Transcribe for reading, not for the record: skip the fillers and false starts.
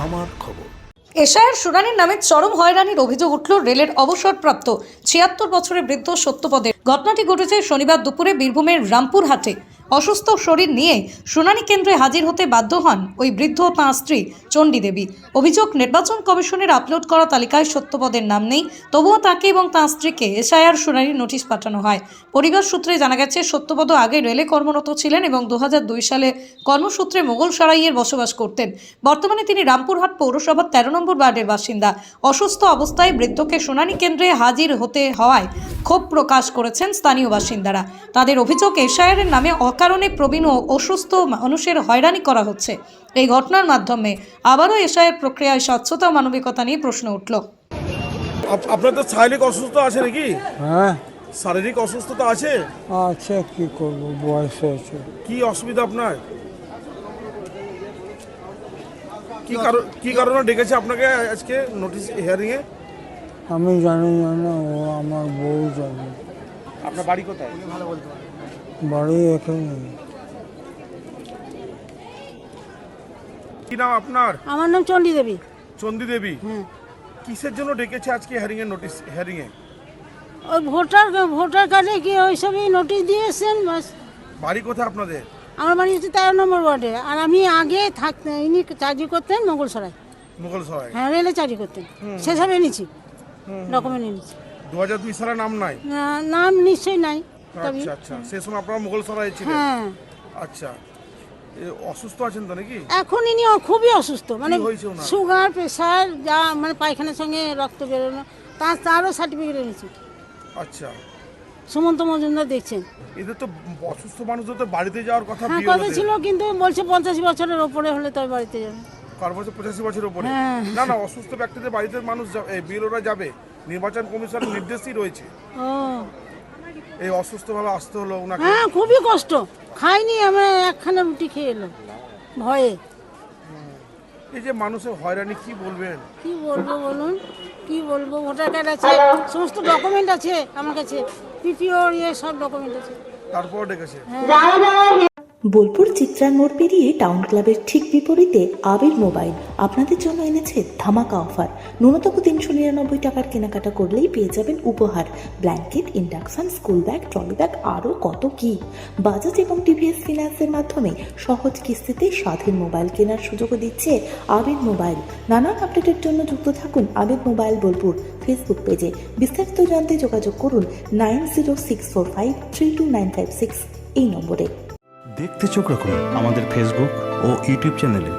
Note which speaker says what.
Speaker 1: আমার খবর।
Speaker 2: এশায়ার শুনানির নামে চরম হয়রানির অভিযোগ উঠল রেলের অবসরপ্রাপ্ত ৭৬ বছরের বৃদ্ধ সত্যপদের। ঘটনাটি ঘটেছে শনিবার দুপুরে বীরভূমের রামপুরহাটে। অসুস্থ শরীর নিয়ে শুনানি কেন্দ্রে হাজির হতে বাধ্য হন ওই বৃদ্ধ ও তাঁর স্ত্রী চণ্ডী দেবী। অভিযোগ, নির্বাচন কমিশনের আপলোড করা তালিকায় সত্যপদের নাম নেই, তবুও তাকে এবং তাঁর স্ত্রীকে এশায়ার শুনানির নোটিশ পাঠানো হয়। পরিবার সূত্রে জানা গেছে, সত্যপদ আগে রেলে কর্মরত ছিলেন এবং 2002 সালে কর্মসূত্রে মোগলসরাইয়ের বসবাস করতেন। বর্তমানে তিনি রামপুরহাট পৌরসভার 13 নম্বর ওয়ার্ডের বাসিন্দা। অসুস্থ অবস্থায় বৃদ্ধকে শুনানি কেন্দ্রে হাজির হতে হওয়ায় ক্ষোভ প্রকাশ করেছেন স্থানীয় বাসিন্দারা। তাদের অভিযোগ, এশায়ারের নামে অকারণে প্রবীণ ও অসুস্থ মানুষের হয়রানি করা হচ্ছে। এই ঘটনার মাধ্যমে আবারও এশায়ার প্রক্রিয়ায় স্বচ্ছতা ও মানবিকতা নিয়ে প্রশ্ন উঠল।
Speaker 3: আপনার তো শারীরিক অসুস্থতা আছে নাকি?
Speaker 4: হ্যাঁ
Speaker 3: শারীরিক অসুস্থতা আছে।
Speaker 4: আচ্ছা, কি করবো, বয়স হয়েছে।
Speaker 3: কি অসুবিধা আপনার? কি কারণে ডেকেছে আপনাকে আজকে নোটিশ হিয়ারিং এ?
Speaker 4: আমি জানি না, ও আমার বউ জানে।
Speaker 3: আপনার বাড়ি কোথায়?
Speaker 4: বাড়ি এখানে।
Speaker 3: কি নাম আপনার?
Speaker 5: আমার নাম চণ্ডী দেবী।
Speaker 3: চণ্ডী দেবী।
Speaker 5: হ্যাঁ,
Speaker 3: কিসের জন্য ডেকেছে আজকে হিয়ারিং এর নোটিশ হিয়ারিং এ?
Speaker 5: ওই ভোটার কার্ডে কি ওই সবই নোটিশ দিয়েছেন বাস।
Speaker 3: বাড়ি কোথায় আপনাদের?
Speaker 5: আমার বাড়ি হচ্ছে 13 নম্বর ওয়ার্ডে, আর আমি আগে থাকতেন, ইনি চাকরি করতেন মোগলসরাই।
Speaker 3: মুঘলসরাই।
Speaker 5: হ্যাঁ, রেলে চাকরি করতেন। সেসব এনেছি, ডকুমেন্ট এনেছি।
Speaker 3: 2002 সালে নাম নাই?
Speaker 5: নাম নিশ্চয়ই নাই। তবে
Speaker 3: আচ্ছা আচ্ছা, সেই সময় আপনারা মুঘলসরাই ছিলেন?
Speaker 5: হ্যাঁ,
Speaker 3: আচ্ছা, অসুস্থ আছেন তো নাকি?
Speaker 5: এখন ইনি খুবই অসুস্থ, মানে
Speaker 3: কি হয়েছে ওনার?
Speaker 5: সুগার, প্রেশার, যা মানে পায়খানার সঙ্গে রক্ত বেরোনো, তারও সার্টিফিকেট এনেছি।
Speaker 3: আচ্ছা,
Speaker 5: সুমন্ত মজুমদার দেখছেন।
Speaker 3: এদের তো অসুস্থ মানুষদের তো বাড়িতে যাওয়ার কথা।
Speaker 5: হ্যাঁ, কথা ছিল, কিন্তু বলছে 85 বছরের ওপরে হলে তবে বাড়িতে যাবে।
Speaker 3: কার বছর 85 বছরের উপরে?
Speaker 5: হ্যাঁ।
Speaker 3: না না, অসুস্থ ব্যক্তিদের বাড়িতে মানুষ বিএলওরা যাবে, নির্বাচন কমিশনের নির্দেশই রয়েছে।
Speaker 5: ও,
Speaker 3: এই অসুস্থভাবে আসতে হলো ওনাকে।
Speaker 5: হ্যাঁ, খুবই কষ্ট। খাইনি, আমরা একখানা রুটি খেয়ে এলাম ভয়ে।
Speaker 3: এই যে মানুষের হয়রানি, কি বলবেন?
Speaker 5: কি বলবো বলুন, কি বলবো? ভোটার কার্ড আছে, সমস্ত ডকুমেন্ট আছে আমার কাছে, পিপিও সব ডকুমেন্ট আছে।
Speaker 3: তারপর ডেকেছে।
Speaker 6: বোলপুর চিত্রার মোড় পেরিয়ে টাউন ক্লাবের ঠিক বিপরীতে আবির মোবাইল আপনাদের জন্য এনেছে ধামাকা অফার। ন্যূনতম 399 টাকার কেনাকাটা করলেই পেয়ে যাবেন উপহার blanket, induction, school bag, trolley bag, আরও কত কি। বাজাজ এবং টিভিএস ফিন্যান্সের মাধ্যমে সহজ কিস্তিতে স্বাধীন মোবাইল কেনার সুযোগও দিচ্ছে আবির মোবাইল। নানান আপডেটের জন্য যুক্ত থাকুন আবির মোবাইল বোলপুর ফেসবুক পেজে। বিস্তারিত জানতে যোগাযোগ করুন 9064532956 এই নম্বরে।
Speaker 1: দেখতে চোখ রাখুন আমাদের ফেসবুক ও ইউটিউব চ্যানেলে।